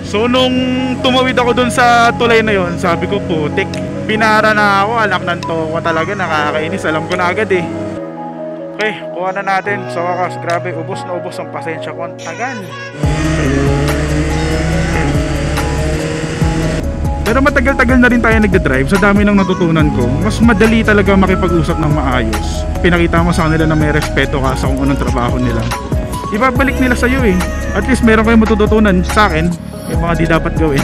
So nung tumawid ako dun sa tulay na yon, sabi ko putik, pinara na ako, alak ng toko talaga, nakakainis, alam ko na agad eh. Okay, kuha na natin. Sa wakas, grabe, ubos na ubos ang pasensya ko, ang tagal. Pero matagal-tagal na rin tayo nagdadrive. Sa dami ng natutunan ko, mas madali talaga makipag-usap ng maayos. Pinakita mo sa kanila na may respeto ka sa kung anong trabaho nila. Ibabalik nila sa'yo eh. At least meron kayong matututunan sa akin yung mga di dapat gawin.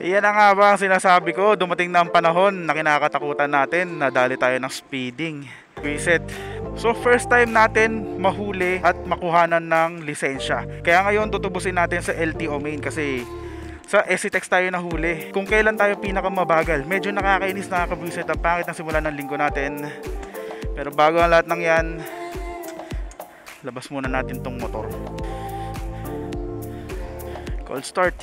Iyan na nga ba ang sinasabi ko, dumating na ang panahon na kinakatakutan natin na dali tayo ng speeding. Visit. So first time natin mahuli at makuhanan ng lisensya. Kaya ngayon tutubusin natin sa LTO main kasi sa SCTEX tayo nahuli. Kung kailan tayo pinakamabagal. Medyo nakakainis, nakakabuisit ang pangit ng simula ng linggo natin. Pero bago ang lahat ng yan, labas muna natin tong motor. Cold start.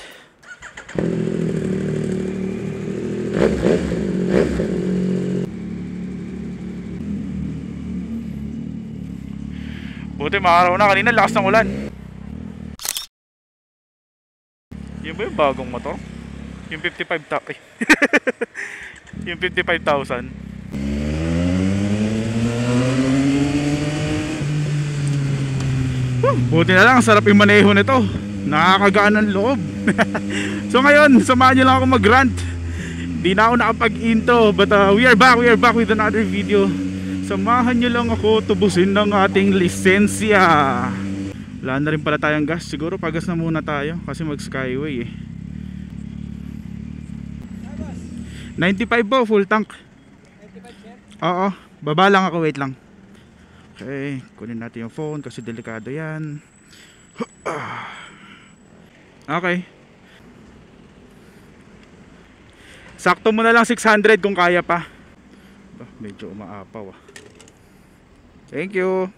Buti maaraw na, kanina lakas ng ulan. Yun ba yung bagong motor? Yung 55,000 yung 55,000. Buti na lang, sarap yung maneho nito. Nakakagaan ng loob. So ngayon, samahan nyo lang ako mag-rant. Di na ako nakapag-intro, but we are back with another video. Samahan nyo lang ako tubusin ng ating lisensya. Wala na rin pala tayong gas. Siguro pagas na muna tayo kasi mag skyway eh. 95 po, full tank. 95 sir? Oo, baba lang ako, wait lang. Okay, kunin natin yung phone kasi delikado yan. Okay. Sakto mo na lang 600 kung kaya pa. Medyo umaapaw ah. Thank you.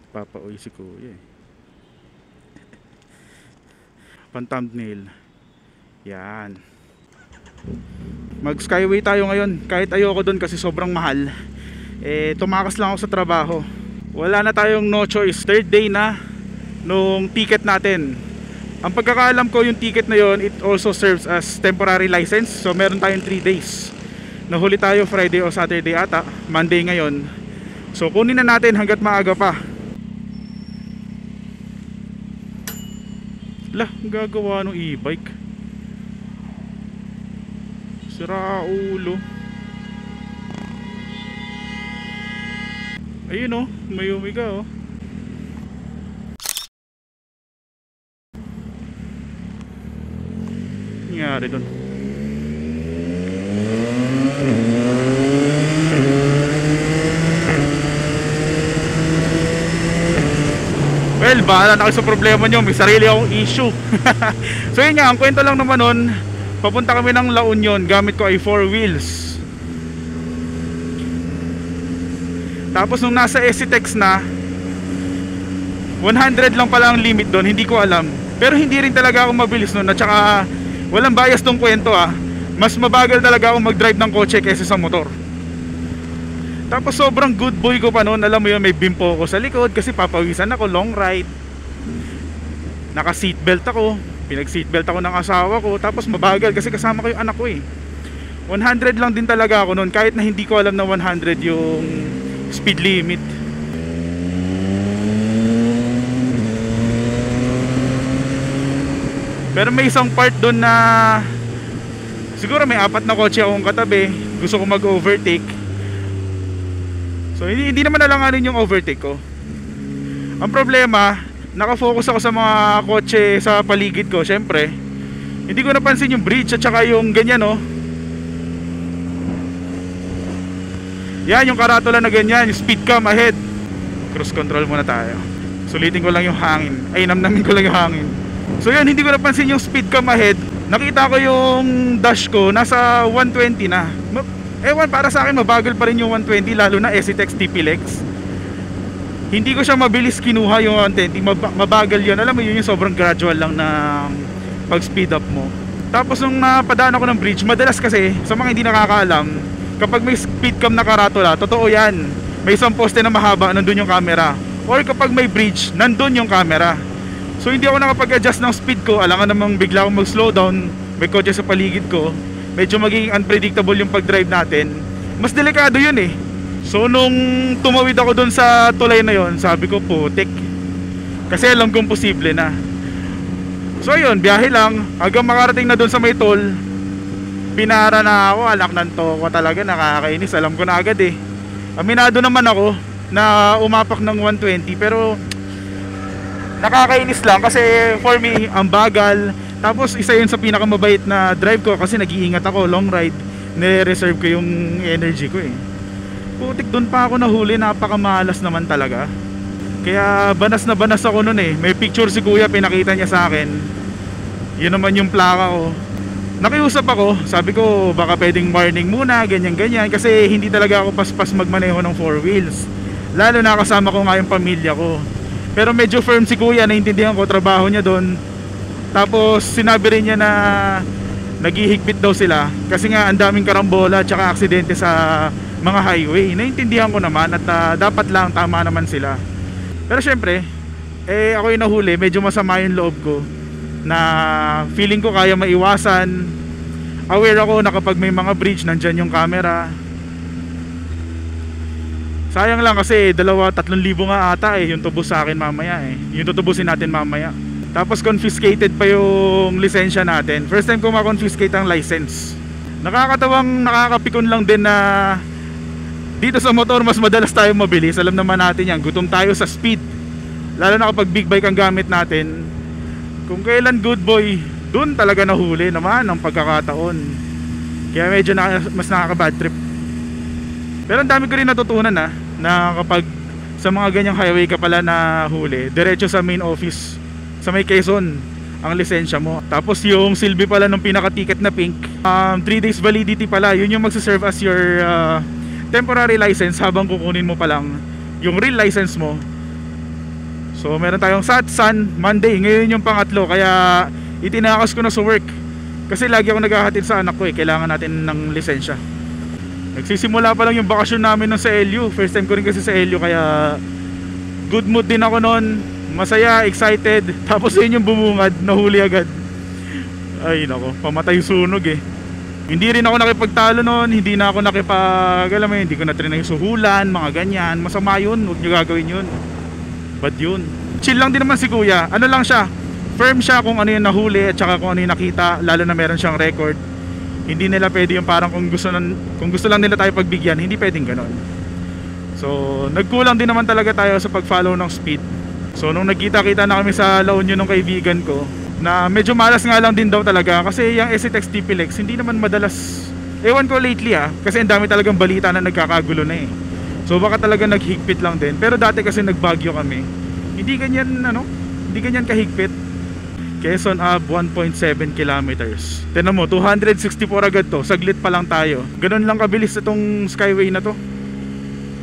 Papauwi si kuya eh. Pan thumbnail. Yan. Mag skyway tayo ngayon. Kahit ayoko dun kasi sobrang mahal. Tumakas lang ako sa trabaho. Wala na tayong no choice. Third day na nung ticket natin. Ang pagkakaalam ko yung ticket na yon, it also serves as temporary license. So meron tayong 3 days. Nahuli tayo Friday o Saturday ata. Monday ngayon. So kunin na natin hanggat maaga pa. Lah, gagawa ng e-bike. Sira ulo. Ayun oh, may umiga oh. Nangyari doon. Well, bahala na kayo sa problema nyo. May sarili akong issue. So yun nga, ang kwento lang naman nun, papunta kami ng La Union. Gamit ko ay 4 wheels. Tapos nung nasa SCTEX na 100 lang pala ang limit doon. Hindi ko alam. Pero hindi rin talaga ako mabilis nun. At saka walang bias tong kwento ah. Mas mabagal talaga ako mag-drive ng kotse kaysa sa motor. Tapos sobrang good boy ko pa noon. Alam mo yun, may bimpo ko sa likod kasi papawisan ako, long ride. Naka seatbelt ako. Pinag seatbelt ako ng asawa ko. Tapos mabagal kasi kasama ko yung anak ko eh. 100 lang din talaga ako noon. Kahit na hindi ko alam na 100 yung speed limit. Pero may isang part doon na siguro may 4 na kotse akong katabi. Gusto ko mag-overtake. So hindi naman nalanganin yung overtake ko. Ang problema, nakafocus ako sa mga kotse sa paligid ko. Syempre, hindi ko napansin yung bridge at saka yung ganyan oh. Yan yung karatula na ganyan, yung speed cam ahead. Cruise control muna tayo. Sulitin ko lang yung hangin. Ay, namnamin ko lang yung hangin. So yun, hindi ko napansin yung speed cam ahead. Nakita ko yung dash ko, nasa 120 na. Ewan, para sa akin mabagal pa rin yung 120, lalo na SCTEX TP-Lex. Hindi ko siya mabilis kinuha yung 120, mabagal yun. Alam mo yun, yung sobrang gradual lang na pag speed up mo. Tapos nung napadaan ako ng bridge, madalas kasi sa mga hindi nakakaalam, kapag may speed cam na karatula, totoo yan, may isang poste na mahaba, nandun yung camera. Or kapag may bridge, nandun yung camera. So hindi ako nakapag-adjust ng speed ko. Alangan namang bigla akong mag-slow down, may kotse sa paligid ko, medyo magiging unpredictable yung pag-drive natin. Mas delikado yun eh. So nung tumawid ako dun sa tulay na yon, sabi ko putik, kasi alam kong posible na. So ayun, biyahe lang hanggang makarating na dun sa may toll. Pinara na ako, alak ng toko talaga, nakakainis. Alam ko na agad eh. Aminado naman ako na umapak ng 120, pero nakakainis lang kasi for me, ang bagal. Tapos isa yun sa pinakamabait na drive ko kasi nag-iingat ako, long ride, nire-reserve ko yung energy ko eh. Putik, dun pa ako nahuli, napakamalas naman talaga. Kaya banas na banas ako nun eh. May picture si kuya, pinakita niya sa akin. Yun naman yung plaka ko. Nakiusap ako, sabi ko baka pwedeng warning muna, ganyan ganyan, kasi hindi talaga ako paspas magmaneho ng 4 wheels. Lalo na kasama ko nga yung pamilya ko. Pero medyo firm si kuya, naintindihan ko trabaho niya doon. Tapos sinabi rin niya na naghihigpit daw sila kasi nga ang daming karambola at saka aksidente sa mga highway. Naintindihan ko naman at dapat lang, tama naman sila. Pero syempre, ako yung nahuli, medyo masama yung loob ko na feeling ko kaya maiwasan. Aware ako na kapag may mga bridge, nandyan yung camera. Sayang lang kasi 2,000-3,000 nga ata eh yung tubos sa akin mamaya eh. Yung tutubusin natin mamaya. Tapos confiscated pa yung lisensya natin. First time ko ma-confiscate ang license. Nakakatawang, nakakapikon lang din na dito sa motor mas madalas tayo mabilis. Alam naman natin yan, gutom tayo sa speed. Lalo na kapag big bike ang gamit natin. Kung kailan good boy, dun talaga nahuli naman ang pagkakataon. Kaya medyo mas nakaka-bad trip. Pero ang dami ko rin natutunan na kapag sa mga ganyang highway ka pala na huli, diretso sa main office sa may Quezon ang lisensya mo. Tapos yung silbi pala ng pinaka-ticket na pink, 3 days validity pala. Yun yung magsaserve as your temporary license habang kukunin mo pa lang yung real license mo. So meron tayong Sun, Monday, ngayon yung pangatlo. Kaya itinakas ko na sa work kasi lagi ako naghahatid sa anak ko eh. Kailangan natin ng lisensya. Nagsisimula pa lang yung bakasyon namin nun sa LU. First time ko rin kasi sa LU, kaya good mood din ako nun. Masaya, excited. Tapos yun yung bumungad, nahuli agad. Ay nako, pamatay sunog eh. Hindi rin ako nakipagtalo nun. Hindi na ako alam mo, hindi ko na trinay suhulan, mga ganyan. Masama yun, huwag nyo gagawin yun. Bad yun. Chill lang din naman si kuya. Ano lang siya, firm siya kung ano yung nahuli at saka kung ano yung nakita. Lalo na meron siyang record. Hindi nila pwede yung parang kung gusto lang nila tayo pagbigyan. Hindi pwedeng ganon. So nagkulang din naman talaga tayo sa pag-follow ng speed. So nung nagkita-kita na kami sa La Union ng kaibigan ko, na medyo malas nga lang din daw talaga kasi yung SCTEX TPLEX hindi naman madalas. Ewan ko lately kasi ang dami talagang balita na nagkakagulo na eh. So baka talaga naghigpit lang din. Pero dati kasi nagbagyo kami, hindi ganyan kahigpit. Quezon Ave 1.7 kilometers. Tignan mo, 264 agad to. Saglit pa lang tayo. Ganun lang kabilis itong skyway na to.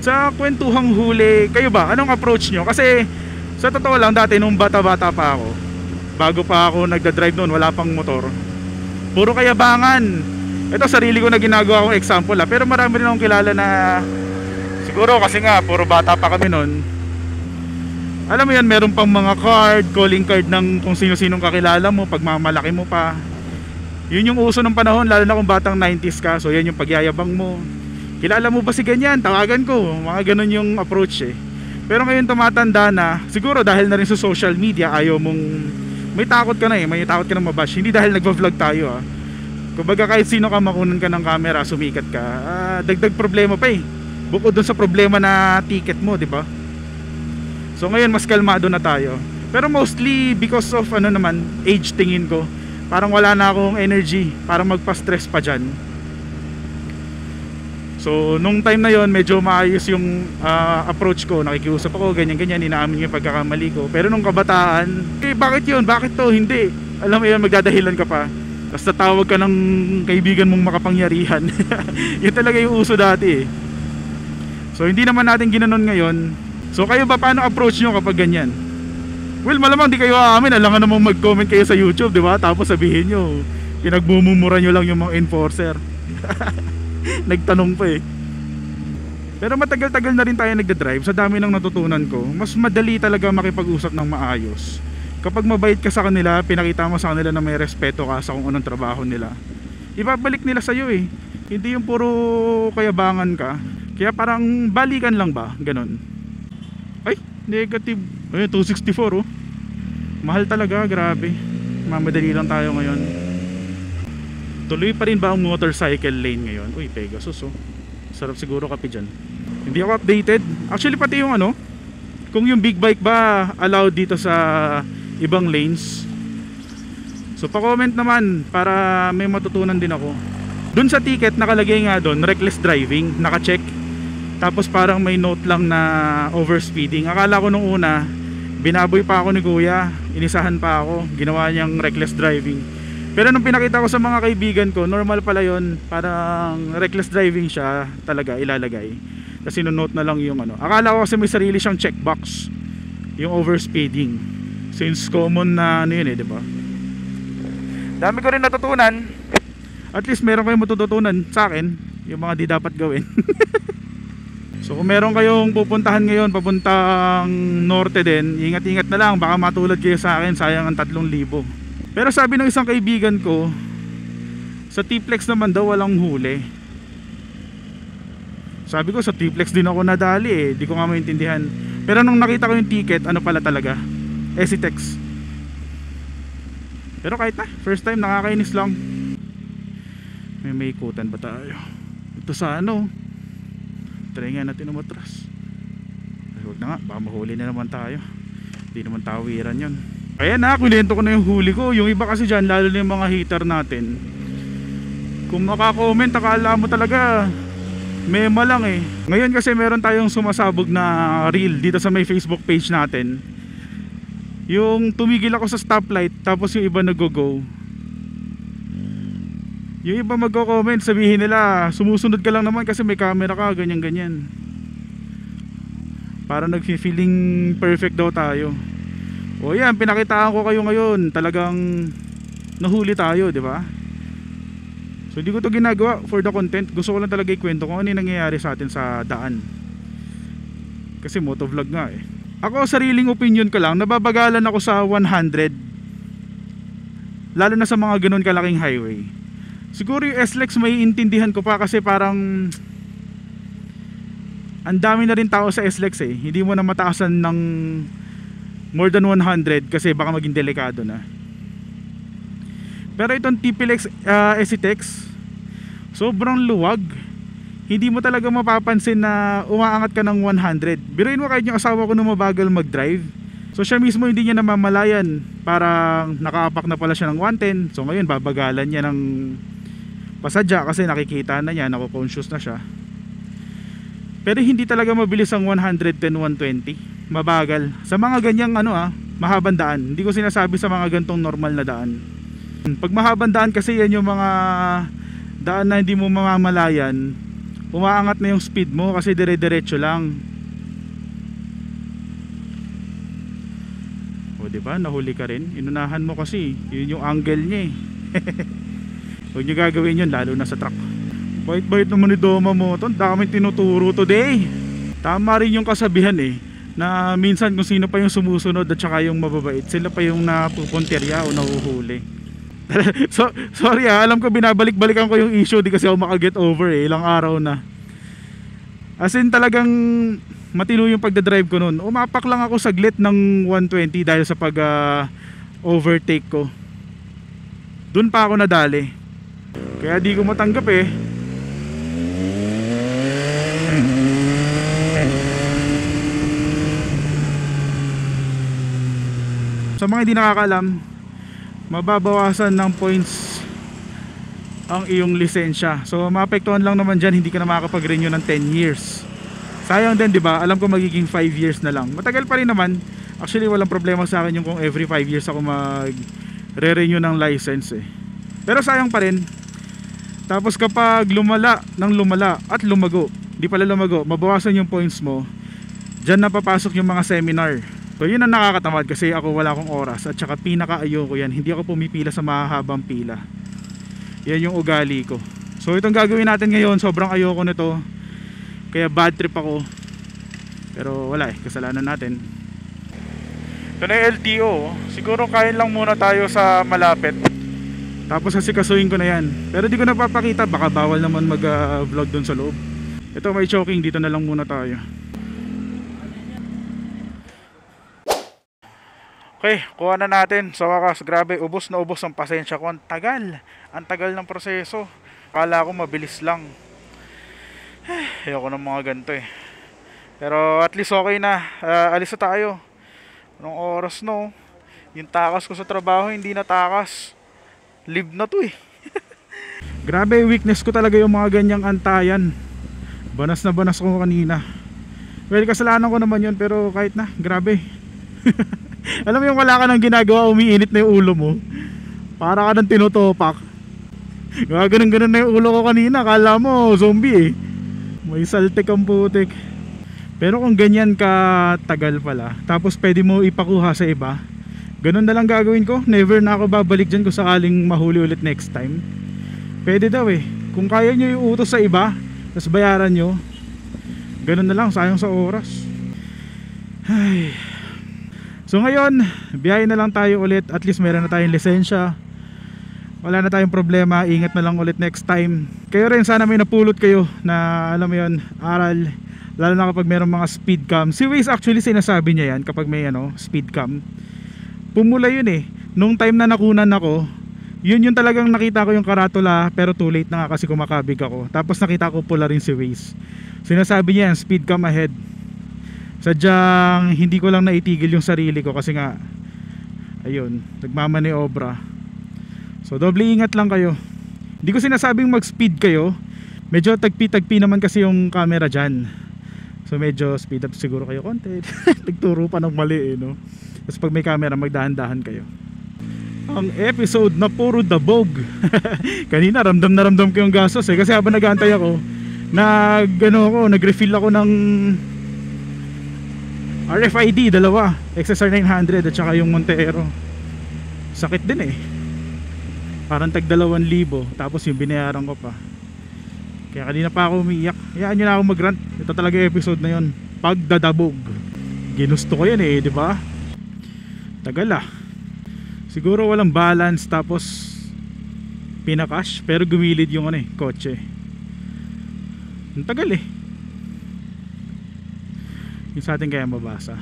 Sa kwentuhang huli, kayo ba? Anong approach nyo? Kasi sa totoo lang, dati nung bata-bata pa ako, bago pa ako nagda-drive noon, wala pang motor, puro kayabangan. Ito sarili ko na ginagawa kong example pero marami rin akong kilala na siguro kasi nga puro bata pa kami noon. Alam mo yan, meron pang mga card, calling card ng kung sino-sinong kakilala mo, pagmamalaki mo pa. Yun yung uso ng panahon, lalo na kung batang 90s ka. So yan yung pagyayabang mo. Kilala mo ba si ganyan? Tawagan ko. Mga ganun yung approach eh. Pero ngayon tumatanda na, siguro dahil na rin sa social media, ayaw mong, may takot ka na eh, may takot ka na mabash. Hindi dahil nagva-vlog tayo Kumbaga kahit sino ka, makunan ka ng camera, sumikat ka, dagdag problema pa eh. Bukod dun sa problema na ticket mo, di ba? So ngayon mas kalmado na tayo. Pero mostly because of age tingin ko. Parang wala na akong energy para magpa-stress pa dyan. So nung time na yon medyo maayos yung approach ko. Nakikiusap ako, ganyan-ganyan, inaamin yung pagkakamali ko. Pero nung kabataan, bakit yun? Bakit to? Hindi. Alam mo yun, magdadahilan ka pa. Basta tawag ka ng kaibigan mong makapangyarihan. Yun talaga yung uso dati eh. So hindi naman natin ginanon ngayon. So kayo ba, paano approach nyo kapag ganyan? Well, malamang di kayo aamin. Alam nga namang mag-comment kayo sa YouTube, di ba? Tapos sabihin nyo, Pinagbumumura nyo lang yung mga enforcer. Nagtanong pa eh. Pero matagal-tagal na rin tayo nagda-drive. Sa dami ng natutunan ko, mas madali talaga makipag-usap ng maayos. Kapag mabait ka sa kanila, pinakita mo sa kanila na may respeto ka sa kung anong trabaho nila, ibabalik nila sa'yo eh. Hindi yung puro kayabangan ka. Kaya parang balikan lang ba, ganon. Ay, negative. Ay, 264 oh. Mahal talaga, grabe. Mamadali lang tayo ngayon. Tuloy pa rin ba ang motorcycle lane ngayon? Uy, Pegasus oh. Sarap siguro kape dyan. Hindi ako updated. Actually pati yung ano, kung yung big bike ba allowed dito sa ibang lanes. So pa-comment naman para may matutunan din ako. Dun sa ticket nakalagay nga doon reckless driving, naka-check. Tapos parang may note lang na overspeeding. Akala ko nung una binaboy pa ako ni kuya, inisahan pa ako, ginawa niyang reckless driving. Pero nung pinakita ko sa mga kaibigan ko, normal pala yon, parang reckless driving siya talaga ilalagay. Kasi note na lang yung ano. Akala ko kasi may sarili siyang checkbox, yung overspeeding. Since common na ano yun eh, di ba? Dami ko rin natutunan. At least meron kayong matututunan sa akin, yung mga di dapat gawin. So kung meron kayong pupuntahan ngayon, papuntang norte din, ingat-ingat na lang, baka matulad kayo sa akin, sayang ang 3,000. Pero sabi ng isang kaibigan ko, sa T-Flex naman daw walang huli. Sabi ko sa T-Flex din ako nadali eh, di ko nga maintindihan. Pero nung nakita ko yung ticket, ano pala talaga, EasyTex. Pero kahit na, first time, nakakainis lang. May ikutan ba tayo? Ito sa ano, try nga natin umatras. Huwag na nga, baka mahuli na naman tayo. Hindi naman tawiran yun. Ayan na, kwento ko na yung huli ko. Yung iba kasi dyan, lalo na yung mga hater natin, kung makakomment, akala mo talaga mema lang eh. Ngayon kasi meron tayong sumasabog na reel dito sa may Facebook page natin. Yung tumigil ako sa stoplight, tapos yung iba nag-go. Yung iba magko-comment, sabihin nila sumusunod ka lang naman kasi may camera ka, ganyan-ganyan. Para nag-feeling perfect daw tayo. O yan, pinakitaan ko kayo ngayon, talagang nahuli tayo, di ba? So hindi ko to ginagawa for the content. Gusto ko lang talaga ikwento kung ano yung nangyayari sa atin sa daan. Kasi motovlog nga eh. Ako, sariling opinion ko lang, nababagalan ako sa 100, lalo na sa mga ganun kalaking highway. Siguro yung SLEX may intindihan ko pa kasi parang ang dami na rin tao sa SLEX eh. Hindi mo na mataasan ng more than 100 kasi baka maging delikado na. Pero itong TPLX EasyTex, sobrang luwag. Hindi mo talaga mapapansin na umaangat ka ng 100. Biruin mo kahit yung asawa ko nung mabagal mag-drive. So siya mismo hindi niya namamalayan, parang nakaapak na pala siya ng 110. So ngayon babagalan niya ng pasadya kasi nakikita na niya, nako-conscious na siya. Pero hindi talaga mabilis ang 110, 120. Mabagal. Sa mga ganyang mahabang daan. Hindi ko sinasabi sa mga gantong normal na daan. Pag mahabang daan kasi yan yung mga daan na hindi mo mamamalayan, umaangat na yung speed mo kasi dire-diretso lang. O diba, nahuli ka rin. Inunahan mo kasi, yun yung angle niya eh. Huwag nyo gagawin yun, lalo na sa truck. Bait-bait naman ni Doma mo. Ito, daming tinuturo today. Tama rin yung kasabihan eh, na minsan kung sino pa yung sumusunod at saka yung mababait, sila pa yung napupunterya o nahuhuli. So, sorry alam ko binabalik-balikan ko yung issue, di kasi ako makaget over eh, ilang araw na. As in talagang matino yung pagdadrive ko nun. Umapak lang ako saglit ng 120 dahil sa pag overtake ko. Dun pa ako nadali. Kaya di ko matanggap eh. Sa mga hindi nakakaalam, mababawasan ng points ang iyong lisensya. So maapektuhan lang naman dyan, hindi ka na makakapag-renew ng 10 years. Sayang din, di ba? Alam ko magiging 5 years na lang. Matagal pa rin naman. Actually walang problema sa akin yung kung every 5 years ako mag-re-renew ng license eh. Pero sayang pa rin. Tapos kapag lumala at lumago, di pala lumago, mabawasan yung points mo, dyan na papasok yung mga seminar. So yun ang nakakatamad kasi ako wala akong oras at saka pinaka-ayoko yan, hindi ako pumipila sa mahahabang pila. Yan yung ugali ko. So itong gagawin natin ngayon, sobrang ayoko nito. Kaya bad trip ako. Pero wala kasalanan natin. Ito na yung LTO. Siguro kain lang muna tayo sa malapit. Tapos asikasuhin ko na yan. Pero di ko napapakita, baka bawal naman mag vlog dun sa loob. Ito may choking, dito na lang muna tayo. Okay, kuha na natin. Sa wakas, grabe, ubos na ubos ang pasensya ko. Ang tagal ng proseso. Akala ko mabilis lang. Ayoko ng mga ganito Pero at least okay na. Alis na tayo. Anong oras no? Yung takas ko sa trabaho hindi na takas. Live na to Grabe, weakness ko talaga yung mga ganyang antayan. Banas na banas ko kanina. Well, kasalanan ko naman yun, pero kahit na, grabe. Alam mo yung wala ka nang ginagawa, umiinit na yung ulo mo. Para ka nang tinutopak. Ganun na yung ulo ko kanina. Kala mo zombie May saltik ang putik. Pero kung ganyan ka tagal pala, tapos pwede mo ipakuha sa iba, ganun na lang gagawin ko. Never na ako babalik dyan kung sakaling mahuli ulit next time. Pwede daw Kung kaya nyo iutos sa iba, tapos bayaran nyo, ganun na lang, sayang sa oras. Ay. So ngayon, biyahe na lang tayo ulit. At least meron na tayong lisensya. Wala na tayong problema. Ingat na lang ulit next time. Kayo rin, sana may napulot kayo na alam mo yun, aral. Lalo na kapag meron mga speed cam. Si Waze actually sinasabi niya yan kapag may speed cam. Pumula yun Nung time na nakunan ako, yun yung talagang nakita ko yung karatula. Pero too late na nga kasi kumakabig ako. Tapos nakita ko pula rin si Waze. Sinasabi niya yan, speed cam ahead. Sadyang hindi ko lang naitigil yung sarili ko kasi nga ayun, nagmamaniobra. So doble ingat lang kayo. Hindi ko sinasabing mag speed kayo. Medyo tagpi-tagpi naman kasi yung camera dyan. So medyo speed up siguro kayo konti. Nagturo pa ng mali no. Tapos pag may camera, magdahan-dahan kayo. Ang episode na puro dabog. Kanina ramdam na ramdam ko yung gastos kasi habang nag-aantay ako, nag-refill ako ng RFID, dalawa, XSR 900 at saka yung Montero. Sakit din Parang tag 2,000, tapos yung binayaran ko pa. Kaya kanina pa ako umiiyak. Hayaan nyo na ako mag-rant. Ito talaga yung episode na yun, pagdadabog. Ginusto ko yan di ba? Tagal siguro walang balance, tapos pinakash, pero gumilid yung kotse. Ang tagal yung sa atin kaya mabasa.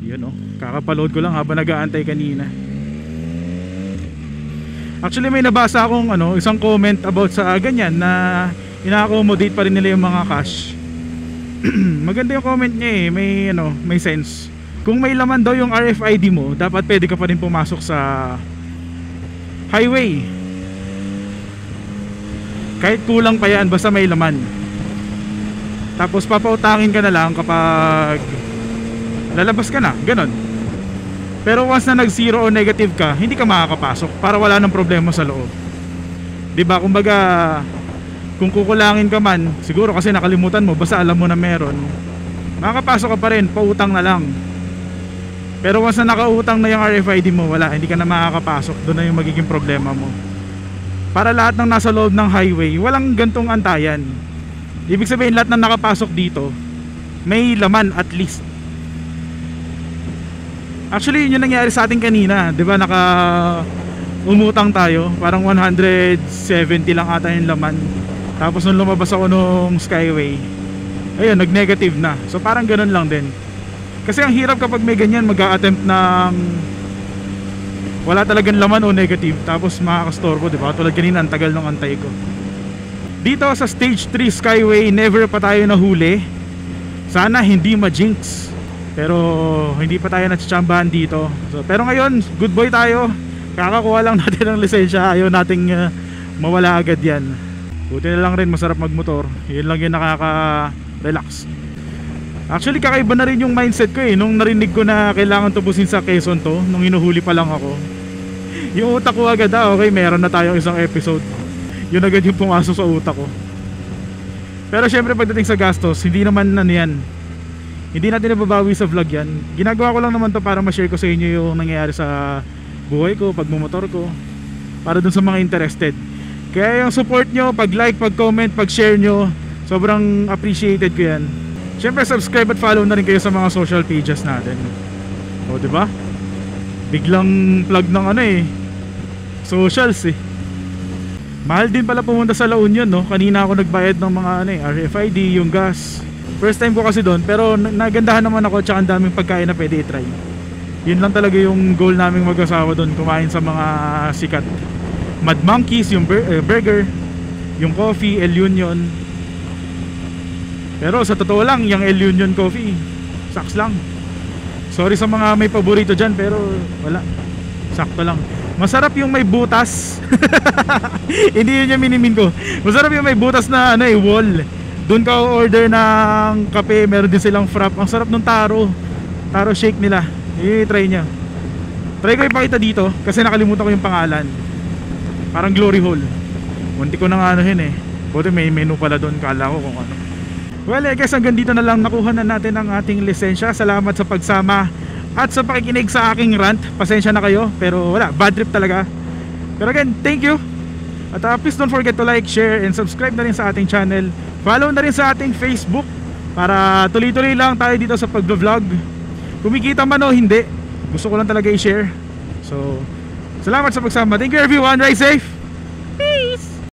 Yun kakapaload ko lang habang nag-aantay kanina. Actually may nabasa akong isang comment about sa ganyan na ina-accommodate pa rin nila yung mga cash. Maganda yung comment niya may sense. Kung may laman daw yung RFID mo, dapat pwede ka pa rin pumasok sa highway. Kahit kulang pa yan, basta may laman. Tapos papautangin ka na lang kapag lalabas ka na, ganon. Pero once na nag-zero o negative ka, hindi ka makakapasok para wala nang problema sa loob. Diba, kumbaga kung kukulangin ka man, siguro kasi nakalimutan mo, basta alam mo na meron, makakapasok ka pa rin, pautang na lang. Pero once na nakautang na yung RFID mo, wala, hindi ka na makakapasok. Doon na yung magiging problema mo. Para lahat ng nasa loob ng highway, walang gantong antayan. Ibig sabihin lahat ng nakapasok dito may laman at least. Actually yun yung nangyari sa atin kanina, di ba? Umutang tayo, parang 170 lang ata yung laman. Tapos nung lumabas ako nung Skyway, ayun, nag-negative na. So parang ganun lang din. Kasi ang hirap kapag may ganyan, mag-a-attempt ng wala talagang laman o negative, tapos makakastorbo, di ba? Tulad kanina, ang tagal ng antay ko. Dito sa stage 3 Skyway, never pa tayo nahuli. Sana hindi ma-jinx. Pero hindi pa tayo natsambahan dito. So, pero ngayon, good boy tayo. Kakakuha lang natin ng lisensya. Ayaw nating mawala agad yan. Buti na lang rin, masarap magmotor. Yun lang yung nakaka-relax. Actually, kakaiba na rin yung mindset ko nung narinig ko na kailangan tubusin sa Quezon to, nung inuhuli pa lang ako. Yung utak ko agad, okay, meron na tayong isang episode. Yun agad yung pumasok sa utak ko. Pero syempre pagdating sa gastos, hindi naman yan. Hindi natin nababawi sa vlog yan. Ginagawa ko lang naman to para ma-share ko sa inyo yung nangyayari sa buhay ko, pagmumotor ko, para dun sa mga interested. Kaya yung support nyo, pag-like, pag-comment, pag-share nyo, sobrang appreciated ko yan. Siyempre subscribe at follow na rin kayo sa mga social pages natin. O diba? Biglang plug ng socials eh. Mahal din pala pumunta sa La Union, no? Kanina ako nagbayad ng mga RFID, yung gas. First time ko kasi doon, pero nagandahan naman ako, tsaka ang daming pagkain na pwede i-try. Yun lang talaga yung goal naming mag-asawa doon, kumain sa mga sikat. Mad Monkeys, yung burger, yung coffee, El Union. Pero sa totoo lang, yung El Union coffee, saks lang. Sorry sa mga may paborito dyan, pero wala, sakto lang. Masarap yung may butas. Hindi yun yung minimin ko. Masarap yung may butas na wall. Doon ka order ng kape, meron din silang frap. Ang sarap ng taro shake nila. I-try nyo. Try ko ipakita dito kasi nakalimutan ko yung pangalan. Parang glory hole. Munti ko na buti may menu pala doon, kala ko kung ano. Well, I guess hanggang dito na lang nakuha na natin ang ating lisensya. Salamat sa pagsama at sa pakikinig sa aking rant. Pasensya na kayo, pero wala, bad trip talaga. Pero again, thank you. At please don't forget to like, share, and subscribe na rin sa ating channel. Follow na rin sa ating Facebook para tuloy-tuloy lang tayo dito sa pag-vlog. Kumikita man o hindi, gusto ko lang talaga i-share. So, salamat sa pagsama. Thank you everyone, ride safe.